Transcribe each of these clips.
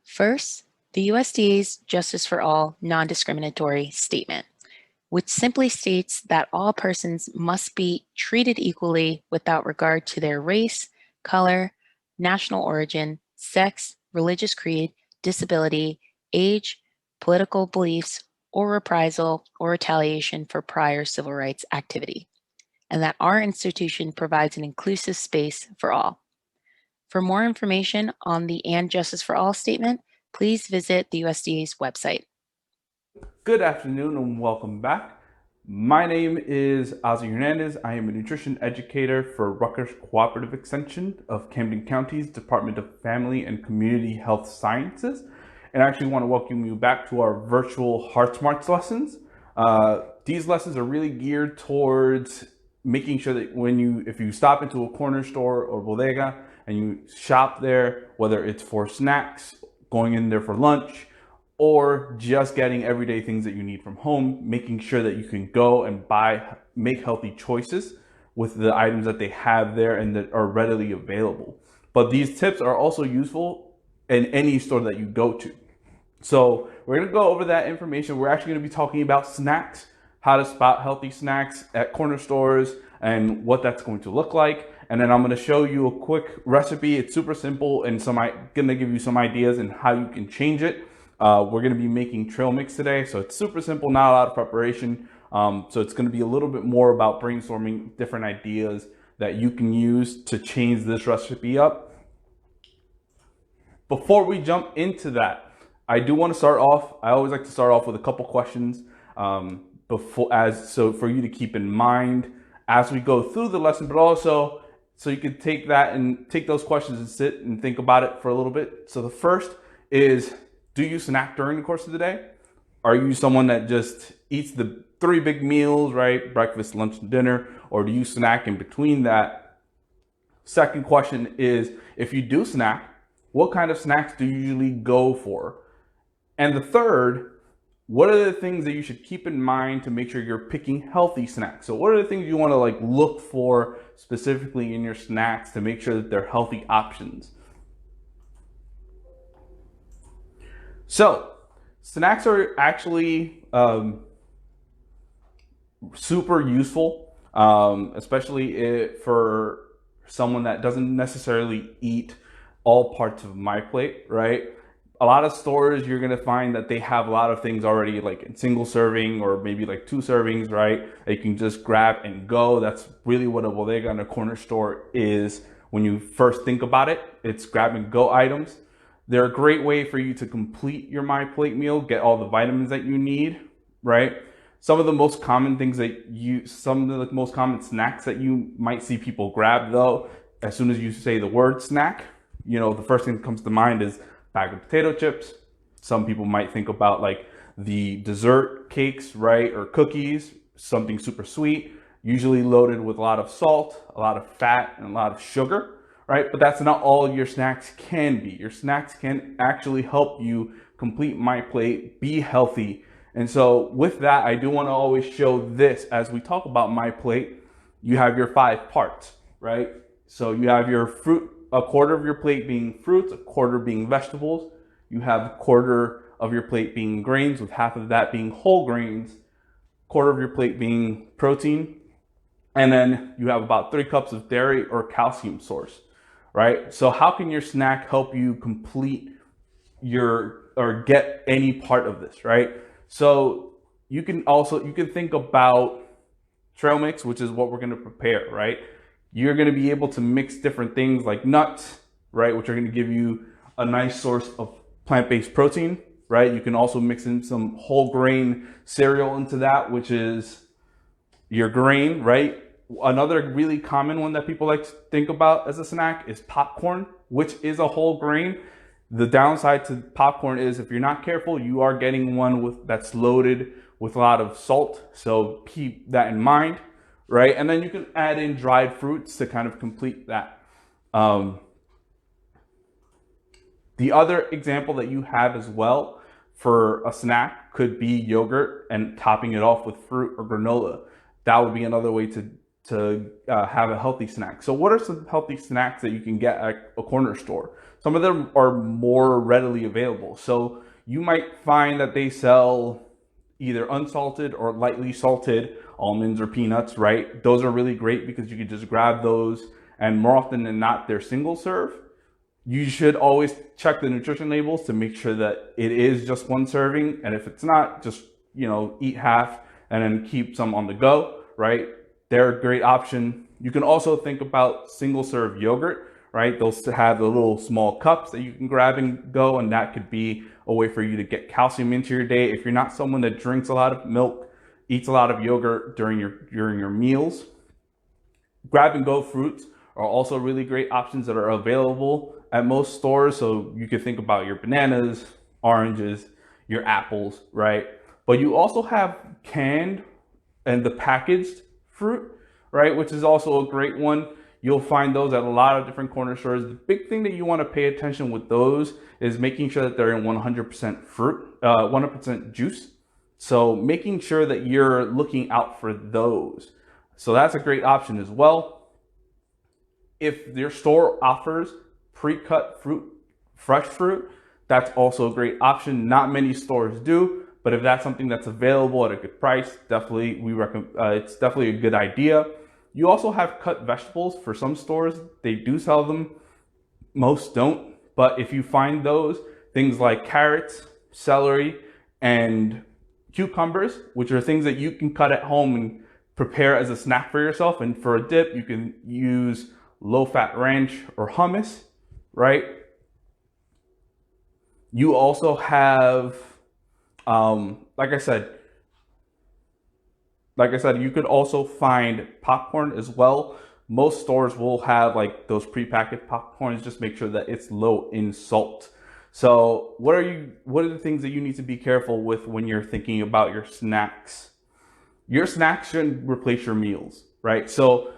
First, the USDA's Justice for All non-discriminatory statement, which simply states that all persons must be treated equally without regard to their race, color, national origin, sex, religious creed, disability, age, political beliefs, or reprisal or retaliation for prior civil rights activity, and that our institution provides an inclusive space for all. For more information on the And Justice for All statement, please visit the USDA's website. Good afternoon and welcome back. My name is Ozzy Hernandez. I am a nutrition educator for Rutgers Cooperative Extension of Camden County's Department of Family and Community Health Sciences. And I actually want to welcome you back to our virtual Heart Smarts lessons. These lessons are really geared towards making sure that if you stop into a corner store or bodega and you shop there, whether it's for snacks, going in there for lunch, or just getting everyday things that you need from home, making sure that you can go and make healthy choices with the items that they have there and that are readily available. But these tips are also useful in any store that you go to. So we're gonna go over that information. We're actually gonna be talking about snacks, how to spot healthy snacks at corner stores and what that's going to look like. And then I'm gonna show you a quick recipe. It's super simple and gonna give you some ideas and how you can change it. We're going to be making trail mix today, so it's super simple, not a lot of preparation. So it's going to be a little bit more about brainstorming different ideas that you can use to change this recipe up. Before we jump into that, I do want to start off. I always like to start off with a couple questions so for you to keep in mind as we go through the lesson, but also so you can take those questions and sit and think about it for a little bit. So the first is, do you snack during the course of the day? Are you someone that just eats the 3 big meals, right? Breakfast, lunch, and dinner, or do you snack in between that? Second question is, if you do snack, what kind of snacks do you usually go for? And the third, what are the things that you should keep in mind to make sure you're picking healthy snacks? So what are the things you want to look for specifically in your snacks to make sure that they're healthy options? So snacks are actually super useful, especially for someone that doesn't necessarily eat all parts of my plate, right? A lot of stores, you're gonna find that they have a lot of things already like in single serving or maybe like 2 servings, right? That you can just grab and go. That's really what a bodega and a corner store is when you first think about it. It's grab and go items. They're a great way for you to complete your My Plate meal, get all the vitamins that you need, right? Some of the most common snacks that you might see people grab though, as soon as you say the word snack, the first thing that comes to mind is bag of potato chips. Some people might think about like the dessert cakes, right? Or cookies, something super sweet, usually loaded with a lot of salt, a lot of fat, and a lot of sugar. Right? But that's not all your snacks can be. Your snacks can actually help you complete My Plate, be healthy. And so with that, I do want to always show this as we talk about My Plate. You have your 5 parts, right? So you have your fruit, a quarter of your plate being fruits, a quarter being vegetables. You have a quarter of your plate being grains, with half of that being whole grains, quarter of your plate being protein, and then you have about 3 cups of dairy or calcium source. Right? So how can your snack help you complete or get any part of this, right? So you can think about trail mix, which is what we're going to prepare, right? You're going to be able to mix different things like nuts, right? Which are going to give you a nice source of plant-based protein, right? You can also mix in some whole grain cereal into that, which is your grain, right? Another really common one that people like to think about as a snack is popcorn, which is a whole grain. The downside to popcorn is if you're not careful, you are getting one that's loaded with a lot of salt. So keep that in mind, right? And then you can add in dried fruits to kind of complete that. The other example that you have as well for a snack could be yogurt and topping it off with fruit or granola. That would be another way to have a healthy snack. So what are some healthy snacks that you can get at a corner store? Some of them are more readily available. So you might find that they sell either unsalted or lightly salted almonds or peanuts, right? Those are really great because you can just grab those, and more often than not, they're single serve. You should always check the nutrition labels to make sure that it is just one serving. And if it's not, just, eat half and then keep some on the go, right? They're a great option. You can also think about single serve yogurt, right? Those have the little small cups that you can grab and go, and that could be a way for you to get calcium into your day. If you're not someone that drinks a lot of milk, eats a lot of yogurt during your meals, grab and go fruits are also really great options that are available at most stores. So you can think about your bananas, oranges, your apples, right? But you also have canned and the packaged fruit, right? Which is also a great one. You'll find those at a lot of different corner stores. The big thing that you want to pay attention with those is making sure that they're in 100% fruit, 100% juice. So making sure that you're looking out for those. So that's a great option as well. If your store offers pre-cut fruit, fresh fruit, that's also a great option. Not many stores do, but if that's something that's available at a good price, definitely we recommend. It's definitely a good idea. You also have cut vegetables for some stores. They do sell them. Most don't. But if you find those, things like carrots, celery, and cucumbers, which are things that you can cut at home and prepare as a snack for yourself. And for a dip, you can use low-fat ranch or hummus, right? You also have, like I said, you could also find popcorn as well. Most stores will have like those prepackaged popcorns. Just make sure that it's low in salt. So what are the things that you need to be careful with when you're thinking about your snacks? Your snacks shouldn't replace your meals, right? So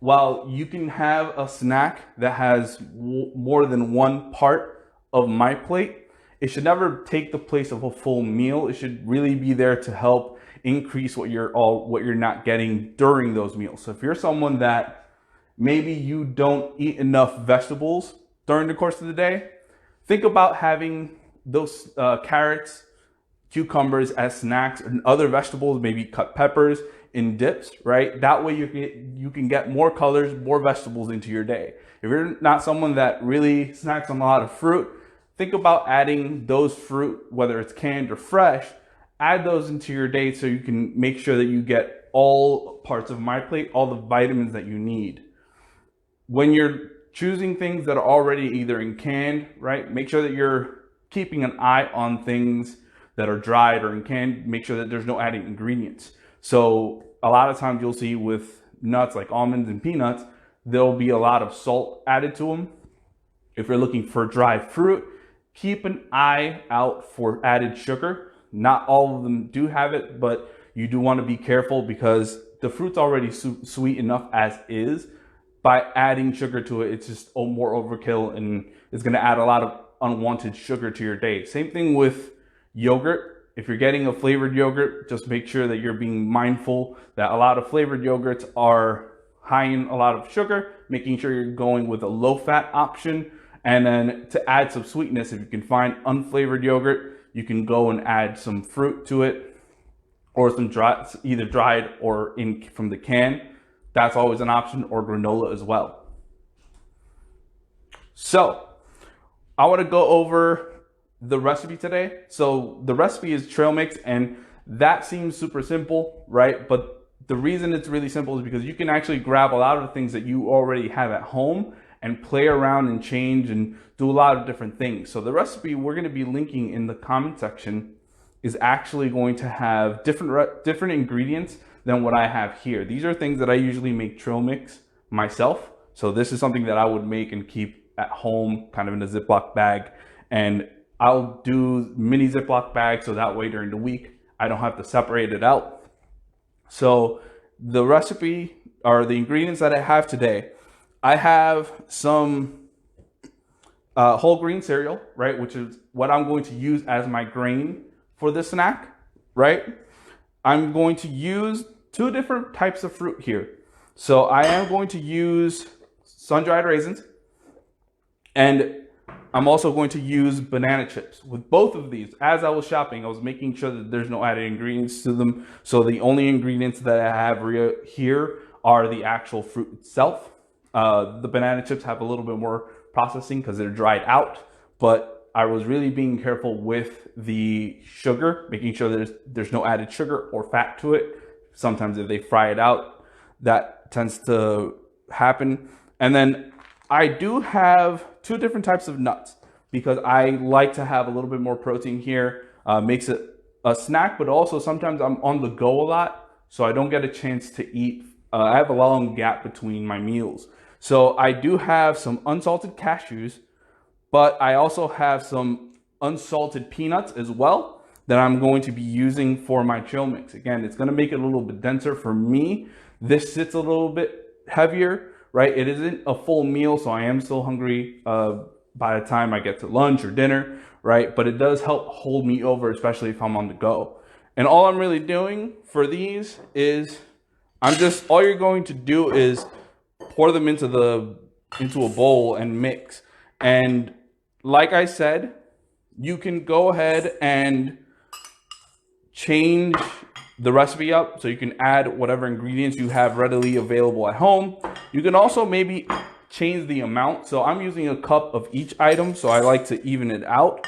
while you can have a snack that has more than one part of my plate, it should never take the place of a full meal. It should really be there to help increase what you're not getting during those meals. So if you're someone that maybe you don't eat enough vegetables during the course of the day, think about having those carrots, cucumbers as snacks, and other vegetables, maybe cut peppers in dips, right? That way you can get more colors, more vegetables into your day. If you're not someone that really snacks on a lot of fruit, think about adding those fruit, whether it's canned or fresh, add those into your day so you can make sure that you get all parts of my plate, all the vitamins that you need. When you're choosing things that are already either in canned, right? Make sure that you're keeping an eye on things that are dried or in canned. Make sure that there's no added ingredients. So a lot of times you'll see with nuts like almonds and peanuts, there'll be a lot of salt added to them. If you're looking for dried fruit, keep an eye out for added sugar. Not all of them do have it, but you do want to be careful because the fruit's already sweet enough as is. By adding sugar to it, it's just more overkill and it's going to add a lot of unwanted sugar to your day. Same thing with yogurt. If you're getting a flavored yogurt, just make sure that you're being mindful that a lot of flavored yogurts are high in a lot of sugar, making sure you're going with a low fat option. And then to add some sweetness, if you can find unflavored yogurt, you can go and add some fruit to it or some either dried or from the can. That's always an option, or granola as well. So I want to go over the recipe today. So the recipe is trail mix, and that seems super simple, right? But the reason it's really simple is because you can actually grab a lot of the things that you already have at home and play around and change and do a lot of different things. So the recipe we're going to be linking in the comment section is actually going to have different ingredients than what I have here. These are things that I usually make trail mix myself. So this is something that I would make and keep at home, kind of in a Ziploc bag. And I'll do mini Ziploc bags so that way during the week, I don't have to separate it out. So the recipe or the ingredients that I have today, I have some whole grain cereal, right? Which is what I'm going to use as my grain for this snack, right? I'm going to use two different types of fruit here. So I am going to use sun-dried raisins, and I'm also going to use banana chips. With both of these, as I was shopping, I was making sure that there's no added ingredients to them. So the only ingredients that I have here are the actual fruit itself. The banana chips have a little bit more processing because they're dried out, but I was really being careful with the sugar, making sure there's no added sugar or fat to it. Sometimes if they fry it out, that tends to happen. And then I do have two different types of nuts because I like to have a little bit more protein here. Makes it a snack, but also sometimes I'm on the go a lot, so I don't get a chance to eat. I have a long gap between my meals. So I do have some unsalted cashews, but I also have some unsalted peanuts as well that I'm going to be using for my trail mix. Again, it's going to make it a little bit denser for me. This sits a little bit heavier, right? It isn't a full meal, so I am still hungry by the time I get to lunch or dinner, right? But it does help hold me over, especially if I'm on the go. And all I'm really doing for these is all you're going to do is pour them into a bowl and mix. And like I said, you can go ahead and change the recipe up so you can add whatever ingredients you have readily available at home. You can also maybe change the amount. So I'm using a cup of each item, so I like to even it out.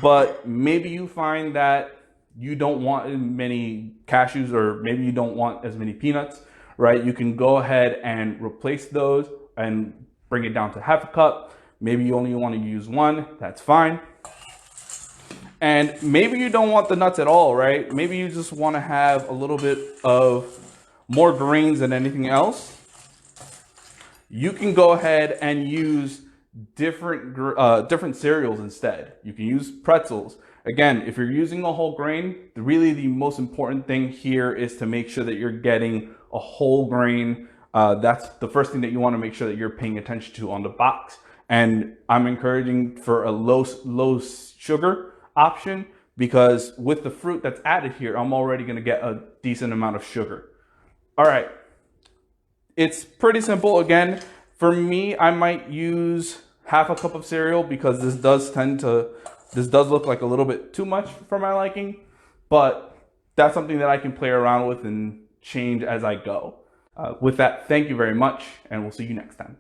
But maybe you find that you don't want as many cashews, or maybe you don't want as many peanuts, right? You can go ahead and replace those and bring it down to half a cup. Maybe you only want to use one, that's fine. And maybe you don't want the nuts at all, right? Maybe you just want to have a little bit of more grains than anything else. You can go ahead and use different cereals instead. You can use pretzels. Again, if you're using a whole grain, really the most important thing here is to make sure that you're getting a whole grain. That's the first thing that you want to make sure that you're paying attention to on the box. And I'm encouraging for a low sugar option, because with the fruit that's added here, I'm already going to get a decent amount of sugar. All right. It's pretty simple. Again, for me, I might use half a cup of cereal because this does look like a little bit too much for my liking, but that's something that I can play around with and change as I go. With that, thank you very much, and we'll see you next time.